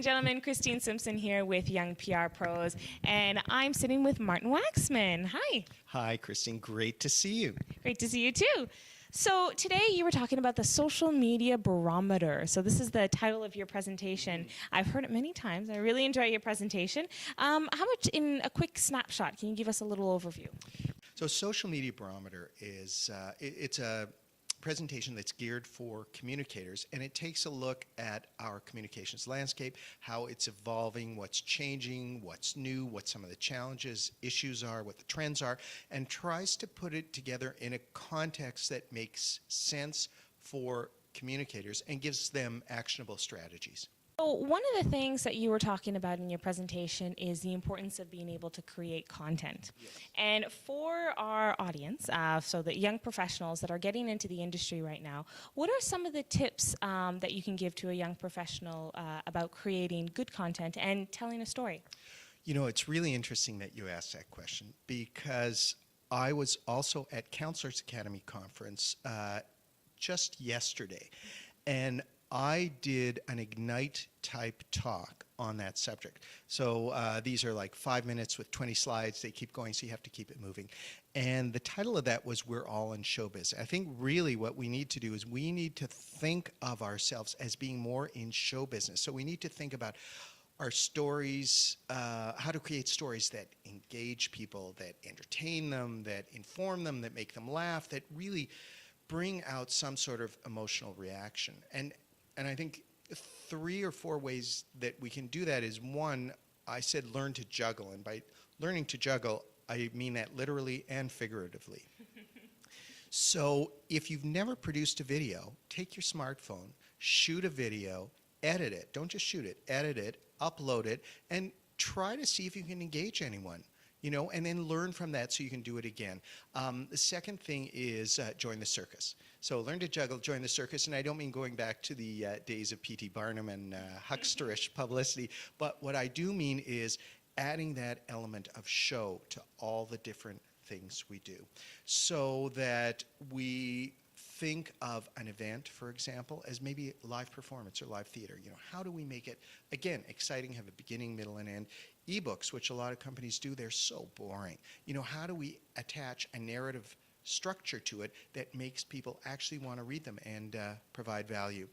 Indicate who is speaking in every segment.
Speaker 1: and gentlemen, Christine Simpson here with Young PR Pros, and I'm sitting with Martin Waxman. Hi.
Speaker 2: Hi, Christine. Great to see you.
Speaker 1: Great to see you too. So today you were talking about the social media barometer. So this is the title of your presentation. I've heard it many times. I really enjoy your presentation. How much in a quick snapshot can you give us a little overview?
Speaker 2: So social media barometer is it's a presentation that's geared for communicators, and it takes a look at our communications landscape, how it's evolving, what's changing, what's new, what some of the challenges, issues are, what the trends are, and tries to put it together in a context that makes sense for communicators and gives them actionable strategies.
Speaker 1: So one of the things that you were talking about in your presentation is the importance of being able to create content.
Speaker 2: Yes.
Speaker 1: And for our audience, so the young professionals that are getting into the industry right now, what are some of the tips that you can give to a young professional about creating good content and telling a story?
Speaker 2: You know, it's really interesting that you asked that question, because I was also at Counselors Academy Conference just yesterday, and I did an Ignite type talk on that subject. So these are like 5 minutes with 20 slides. They keep going, so you have to keep it moving. And the title of that was We're All in Showbiz. I think really what we need to do is we need to think of ourselves as being more in show business. So we need to think about our stories, how to create stories that engage people, that entertain them, that inform them, that make them laugh, that really bring out some sort of emotional reaction. And I think 3 or 4 ways that we can do that is, one, I said learn to juggle. And by learning to juggle, I mean that literally and figuratively. So if you've never produced a video, take your smartphone, shoot a video, edit it. Don't just shoot it, edit it, upload it, and try to see if you can engage anyone. You know, and then learn from that so you can do it again. The second thing is join the circus. So learn to juggle, join the circus, and I don't mean going back to the days of P.T. Barnum and hucksterish publicity, but what I do mean is adding that element of show to all the different things we do, so that we think of an event, for example, as maybe live performance or live theater. You know, how do we make it, again, exciting, have a beginning, middle, and end? Ebooks, which a lot of companies do, they're so boring. You know, how do we attach a narrative structure to it that makes people actually want to read them and provide value?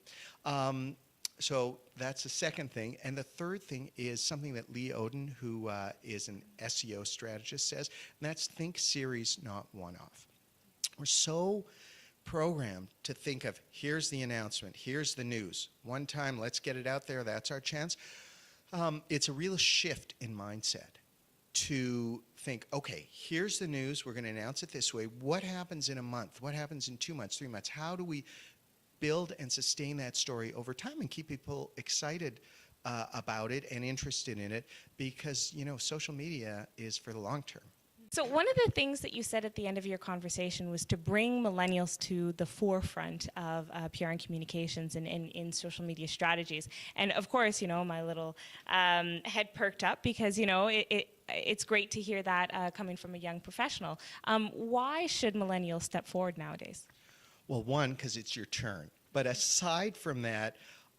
Speaker 2: So that's the second thing. And the third thing is something that Lee Oden, who is an SEO strategist, says, and that's think series, not one-off. We're so programmed to think of, here's the announcement, here's the news. One time, let's get it out there, that's our chance. It's a real shift in mindset to think, okay, here's the news, we're going to announce it this way. What happens in a month? What happens in 2 months, 3 months? How do we build and sustain that story over time and keep people excited about it and interested in it? Because, you know, social media is for the long term.
Speaker 1: So one of the things that you said at the end of your conversation was to bring millennials to the forefront of PR and communications and in social media strategies. And of course, you know, my little head perked up because, you know, it's great to hear that coming from a young professional. Why should millennials step forward nowadays?
Speaker 2: Well, one, because it's your turn. But aside from that,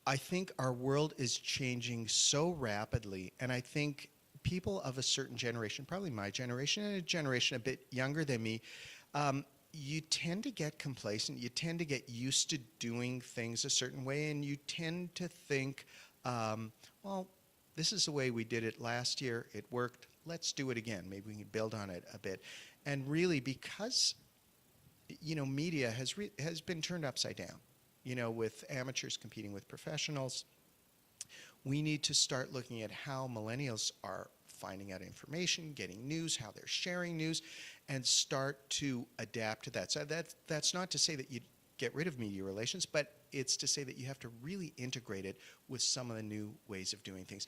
Speaker 2: I think our world is changing so rapidly, and I think people of a certain generation, probably my generation and a generation a bit younger than me, you tend to get complacent, you tend to get used to doing things a certain way, and you tend to think, well, this is the way we did it last year, it worked, let's do it again, maybe we can build on it a bit. And really, because, you know, media has been turned upside down, you know, with amateurs competing with professionals, we need to start looking at how millennials are finding out information, getting news, how they're sharing news, and start to adapt to that. So that's not to say that you get rid of media relations, but it's to say that you have to really integrate it with some of the new ways of doing things.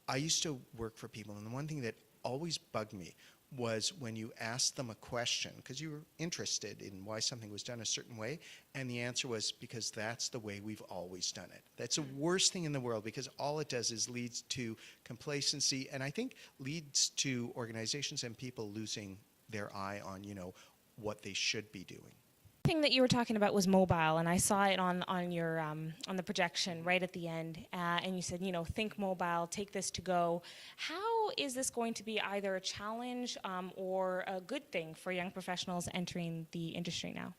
Speaker 2: I used to work for people, and the one thing that always bugged me was when you asked them a question, because you were interested in why something was done a certain way, and the answer was, because that's the way we've always done it. That's the worst thing in the world, because all it does is leads to complacency, and I think leads to organizations and people losing their eye on, you know, what they should be doing.
Speaker 1: thing that you were talking about was mobile, and I saw it on your on the projection right at the end, and you said, you know, think mobile, take this to go. How is this going to be either a challenge or a good thing for young professionals entering the industry now?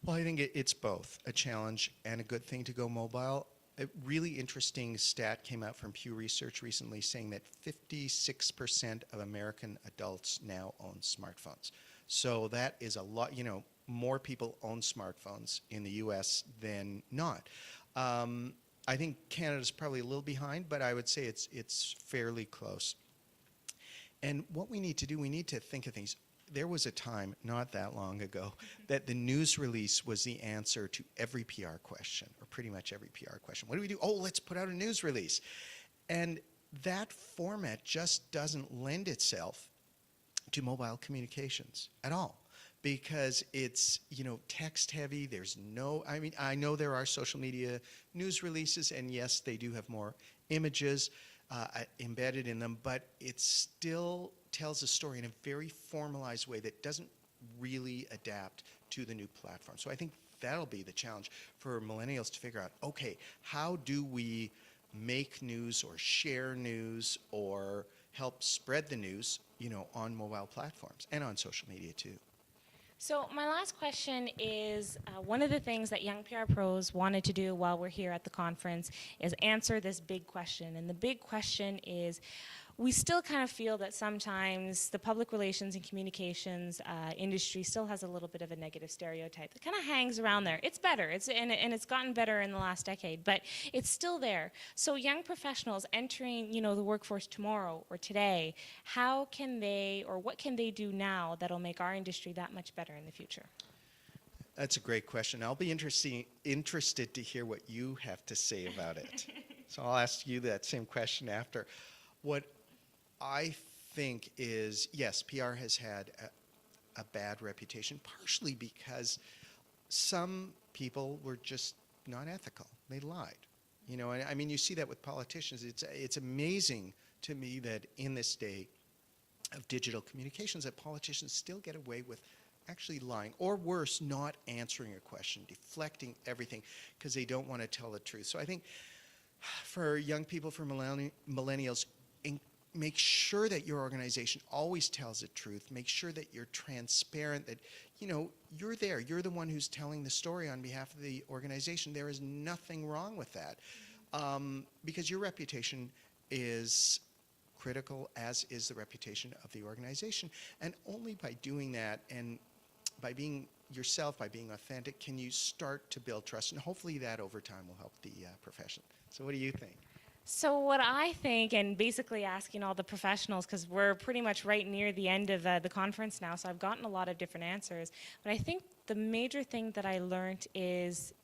Speaker 2: Well, I think it's both a challenge and a good thing to go mobile. A really interesting stat came out from Pew Research recently saying that 56% of American adults now own smartphones. So that is a lot, you know, more people own smartphones in the US than not. I think Canada's probably a little behind, but I would say it's fairly close. And what we need to do, we need to think of things. There was a time, not that long ago, that the news release was the answer to every PR question, or pretty much every PR question. What do we do? Oh, let's put out a news release. And that format just doesn't lend itself to mobile communications at all, because it's, you know, text heavy. There's no, I mean, I know there are social media news releases, and yes, they do have more images embedded in them, but it still tells a story in a very formalized way that doesn't really adapt to the new platform. So I think that'll be the challenge for millennials to figure out, okay, how do we make news or share news or help spread the news, you know, on mobile platforms and on social media too.
Speaker 1: So my last question is, one of the things that Young PR Pros wanted to do while we're here at the conference is answer this big question. And the big question is, we still kind of feel that sometimes the public relations and communications industry still has a little bit of a negative stereotype that kind of hangs around there. It's better, and it's gotten better in the last decade, but it's still there. So young professionals entering, you know, the workforce tomorrow or today, how can they, or what can they do now that'll make our industry that much better in the future?
Speaker 2: That's a great question. I'll be interested to hear what you have to say about it. So I'll ask you that same question after. What I think is, yes, PR has had a bad reputation, partially because some people were just not ethical. They lied. You know, and I mean, you see that with politicians. It's amazing to me that in this day of digital communications that politicians still get away with actually lying, or worse, not answering a question, deflecting everything because they don't want to tell the truth. So I think for young people, for millennials, make sure that your organization always tells the truth. Make sure that you're transparent, that, you know, you're there. You're the one who's telling the story on behalf of the organization. There is nothing wrong with that, because your reputation is critical, as is the reputation of the organization. And only by doing that and by being yourself, by being authentic, can you start to build trust. And hopefully that over time will help the profession. So what do you think?
Speaker 1: So what I think, and basically asking all the professionals, because we're pretty much right near the end of the conference now, so I've gotten a lot of different answers, but I think the major thing that I learned is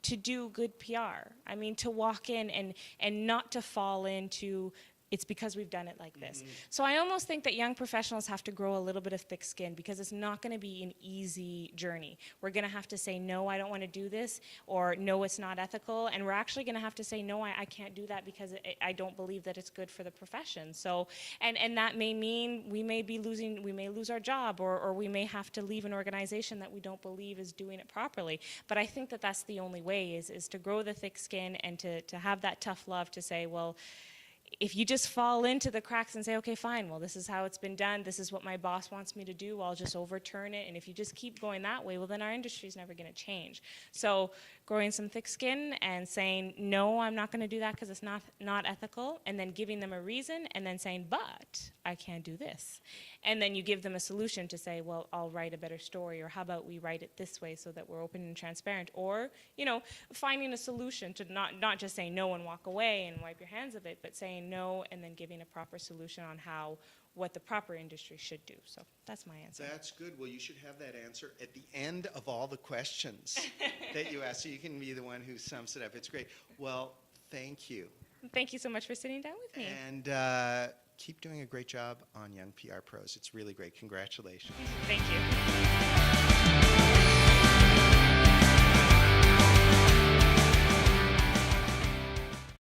Speaker 1: to do good PR. I mean, to walk in and not to fall into, it's because we've done it like this. Mm-hmm. So I almost think that young professionals have to grow a little bit of thick skin, because it's not going to be an easy journey. We're going to have to say, no, I don't want to do this, or no, it's not ethical, and we're actually going to have to say, no, I can't do that because I don't believe that it's good for the profession. So, and that may mean we may lose our job, or we may have to leave an organization that we don't believe is doing it properly. But I think that that's the only way, is to grow the thick skin and to have that tough love to say, well, if you just fall into the cracks and say, okay, fine, well, this is how it's been done, this is what my boss wants me to do, I'll just overturn it, and if you just keep going that way, well, then our industry is never going to change. So growing some thick skin and saying, no, I'm not going to do that because it's not ethical, and then giving them a reason, and then saying, but I can't do this. And then you give them a solution to say, well, I'll write a better story, or how about we write it this way so that we're open and transparent, or, you know, finding a solution to not just say no and walk away and wipe your hands of it, but saying no and then giving a proper solution on what the proper industry should do. So that's my answer.
Speaker 2: That's good. Well, you should have that answer at the end of all the questions that you ask, so you can be the one who sums it up. It's great. Well, thank you.
Speaker 1: Thank you so much for sitting down with me.
Speaker 2: And keep doing a great job on Young PR Pros. It's really great. Congratulations.
Speaker 1: Thank you.